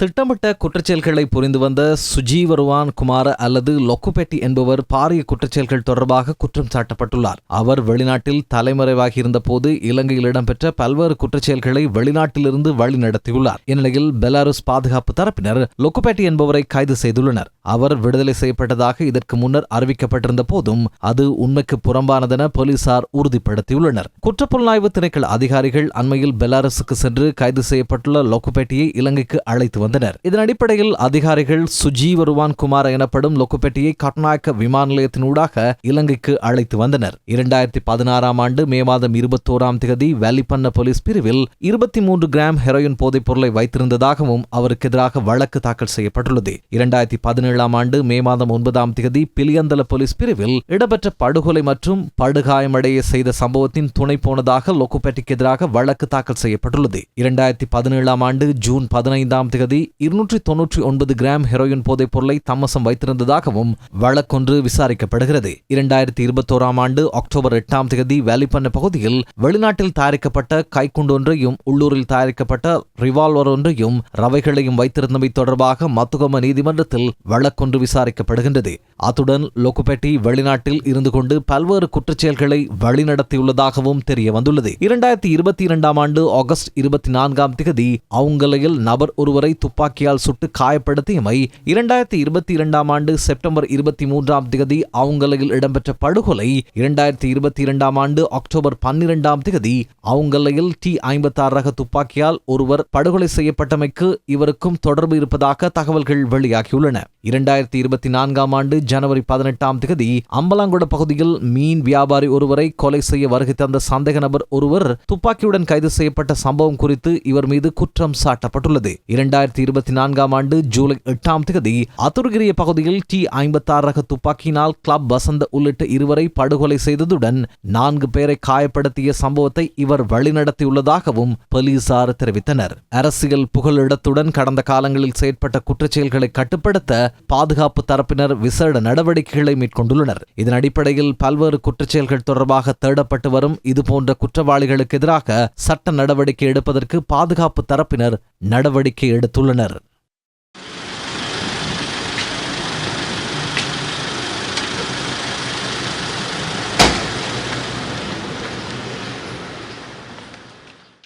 திட்டமிட்ட குற்றச்செயல்களை புரிந்து வந்த சுஜீவருவான் குமார அல்லது லொக்குபெட்டி என்பவர் பாரிய குற்றச்செயல்கள் தொடர்பாக குற்றம் சாட்டப்பட்டுள்ளார். அவர் வெளிநாட்டில் தலைமறைவாகியிருந்த போது இலங்கையில் இடம்பெற்ற பல்வேறு குற்றச்செயல்களை வெளிநாட்டிலிருந்து வழிநடத்தியுள்ளார். இந்நிலையில் பெலாருஸ் பாதுகாப்பு தரப்பினர் லொக்குபெட்டி என்பவரை கைது செய்துள்ளனர். அவர் விடுதலை செய்யப்பட்டதாக இதற்கு முன்னர் அறிவிக்கப்பட்டிருந்த போதும் அது உண்மைக்கு புறம்பானதென போலீசார் உறுதிப்படுத்தியுள்ளனர். குற்றப்புலனாய்வு திணைக்கள அதிகாரிகள் அண்மையில் பெலாரஸுக்கு சென்று கைது செய்யப்பட்டுள்ள லொக்குபெட்டியை இலங்கைக்கு அழைத்து வந்தனர். இதன் அடிப்படையில் அதிகாரிகள் சுஜீவருவான் குமார எனப்படும் லொக்குபெட்டியை கட்நாயக்க விமான நிலையத்தினூடாக இலங்கைக்கு அழைத்து வந்தனர். 2016 ஆண்டு மே மாதம் 21 தேதி வேலிப்பண்ண போலீஸ் பிரிவில் 23 கிராம் ஹெரோயின் போதைப் பொருளை வைத்திருந்ததாகவும் அவருக்கு எதிராக வழக்கு தாக்கல் செய்யப்பட்டுள்ளது. 2017 ஆண்டு மே மாதம் 9 தேதி பிலியந்தல போலீஸ் பிரிவில் இடம்பெற்ற படுகொலை மற்றும் படுகாயமடைய செய்த சம்பவத்தின் துணை போனதாக லொக்குபெட்டிக்கு எதிராக வழக்கு தாக்கல் செய்யப்பட்டுள்ளது. 2017 ஆண்டு ஜூன் 15 தேதி 299 கிராம் ஹெரோயின் போதைப் பொருளை தம்மசம் வைத்திருந்ததாகவும் வழக்கொன்று விசாரிக்கப்படுகிறது. 2021 ஆண்டு அக்டோபர் 8 தேதி வேலிப்பண்ண பகுதியில் வெளிநாட்டில் தயாரிக்கப்பட்ட கைக்குண்டு ஒன்றையும் உள்ளூரில் தயாரிக்கப்பட்ட ரிவால்வர் ஒன்றையும் ரவைகளையும் வைத்திருந்தமை தொடர்பாக மத்துகம நீதிமன்றத்தில் வழக்கொன்று விசாரிக்கப்படுகின்றது. அத்துடன் லொக்குபெட்டி வெளிநாட்டில் இருந்து கொண்டு பல்வேறு குற்றச்செயல்களை வழிநடத்தியுள்ளதாகவும் தெரிய வந்துள்ளது. 2022 ஆண்டு ஆகஸ்ட் 24 தேதி அவுங்கலையில் நபர் ஒருவரை துப்பாக்கியால் சுட்டு காயப்படுத்தியமை, 2022 ஆண்டு செப்டம்பர் 23 தேதி அவுங்கலையில் இடம்பெற்ற படுகொலை, 2022 ஆண்டு அக்டோபர் 12 தேதி அவுங்கலையில் T-56 ரக துப்பாக்கியால் ஒருவர் படுகொலை செய்யப்பட்டமைக்கு இவருக்கும் தொடர்பு இருப்பதாக தகவல்கள் வெளியாகியுள்ளன. 2024 ஆண்டு ஜனவரி 18 தேதி அம்பலாங்குட பகுதியில் மீன் வியாபாரி ஒருவரை கொலை செய்ய வருகை தந்த சந்தேக நபர் ஒருவர் துப்பாக்கியுடன் கைது செய்யப்பட்ட சம்பவம் குறித்து இவர் மீது குற்றம் சாட்டப்பட்டுள்ளது. 2024 ஆண்டு ஜூலை 8 தேதி அத்துருகிரிய பகுதியில் T-56 ரக துப்பாக்கியினால் கிளப் வசந்த உள்ளிட்ட இருவரை படுகொலை செய்ததுடன் 4 பேரை காயப்படுத்திய சம்பவத்தை இவர் வழிநடத்தியுள்ளதாகவும் போலீசார் தெரிவித்தனர். அரசியல் புகலிடத்துடன் கடந்த காலங்களில் செயற்பட்ட குற்றச்செயல்களை கட்டுப்படுத்த பாதுகாப்பு தரப்பினர் விசேட நடவடிக்கைகளை மேற்கொண்டுள்ளனர். இதன் அடிப்படையில் பல்வேறு குற்றச்செயல்கள் தொடர்பாக தேடப்பட்டு வரும் இதுபோன்ற குற்றவாளிகளுக்கு எதிராக சட்ட நடவடிக்கை எடுப்பதற்கு பாதுகாப்பு தரப்பினர் நடவடிக்கை எடுத்துள்ளனர்.